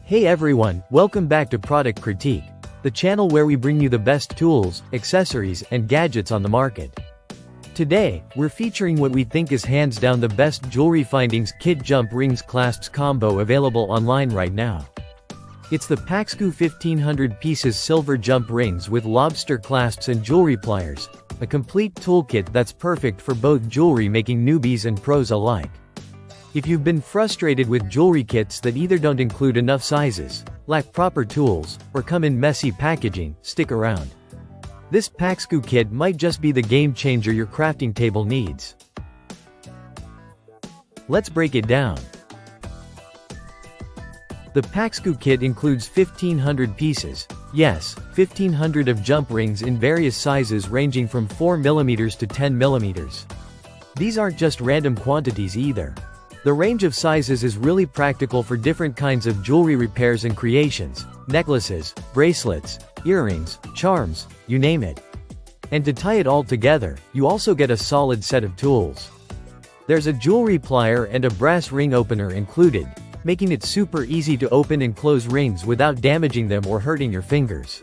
Hey everyone, welcome back to Product Critique, the channel where we bring you the best tools, accessories, and gadgets on the market. Today, we're featuring what we think is hands down the best jewelry findings kid jump rings clasps combo available online right now. It's the Paxcoo 1500 pieces silver jump rings with lobster clasps and jewelry pliers, a complete toolkit that's perfect for both jewelry making newbies and pros alike. If you've been frustrated with jewelry kits that either don't include enough sizes, lack proper tools, or come in messy packaging, stick around. This Paxcoo kit might just be the game changer your crafting table needs. Let's break it down. The Paxcoo kit includes 1500 pieces, yes, 1500 of jump rings in various sizes ranging from 4mm to 10mm. These aren't just random quantities either. The range of sizes is really practical for different kinds of jewelry repairs and creations, necklaces, bracelets, earrings, charms, you name it. And to tie it all together, you also get a solid set of tools. There's a jewelry plier and a brass ring opener included, making it super easy to open and close rings without damaging them or hurting your fingers.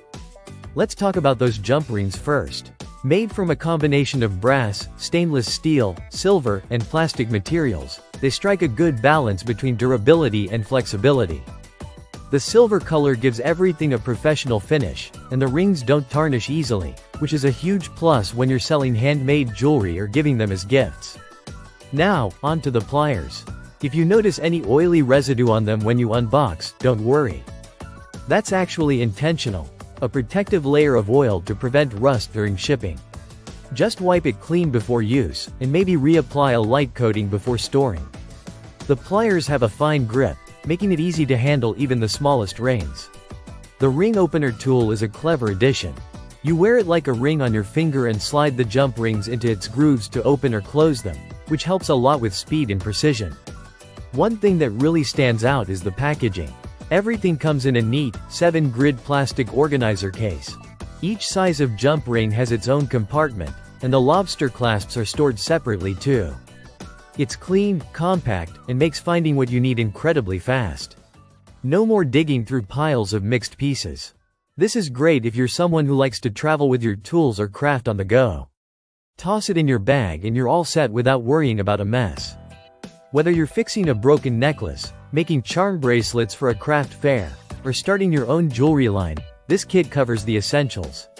Let's talk about those jump rings first. Made from a combination of brass, stainless steel, silver, and plastic materials, they strike a good balance between durability and flexibility. The silver color gives everything a professional finish, and the rings don't tarnish easily, which is a huge plus when you're selling handmade jewelry or giving them as gifts. Now, on to the pliers. If you notice any oily residue on them when you unbox, don't worry. That's actually intentional, a protective layer of oil to prevent rust during shipping. Just wipe it clean before use, and maybe reapply a light coating before storing. The pliers have a fine grip, making it easy to handle even the smallest rings. The ring opener tool is a clever addition. You wear it like a ring on your finger and slide the jump rings into its grooves to open or close them, which helps a lot with speed and precision. One thing that really stands out is the packaging. Everything comes in a neat, 7-grid plastic organizer case. Each size of jump ring has its own compartment, and the lobster clasps are stored separately too. It's clean, compact, and makes finding what you need incredibly fast. No more digging through piles of mixed pieces. This is great if you're someone who likes to travel with your tools or craft on the go. Toss it in your bag and you're all set without worrying about a mess. Whether you're fixing a broken necklace, making charm bracelets for a craft fair, or starting your own jewelry line, this kit covers the essentials.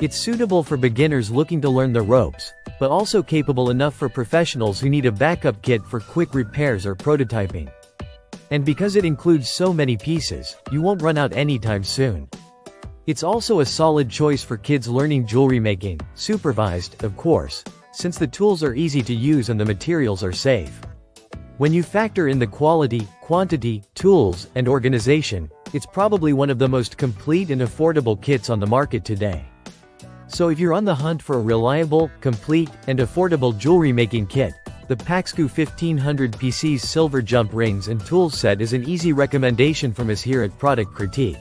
It's suitable for beginners looking to learn the ropes, but also capable enough for professionals who need a backup kit for quick repairs or prototyping. And because it includes so many pieces, you won't run out anytime soon. It's also a solid choice for kids learning jewelry making, supervised, of course, since the tools are easy to use and the materials are safe. When you factor in the quality, quantity, tools, and organization, it's probably one of the most complete and affordable kits on the market today. So if you're on the hunt for a reliable, complete, and affordable jewelry making kit, the Paxcoo 1500 PCs silver jump rings and tools set is an easy recommendation from us here at Product Critique.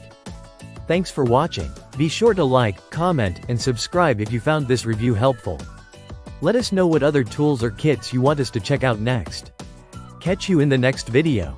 Thanks for watching. Be sure to like, comment, and subscribe if you found this review helpful. Let us know what other tools or kits you want us to check out next. Catch you in the next video.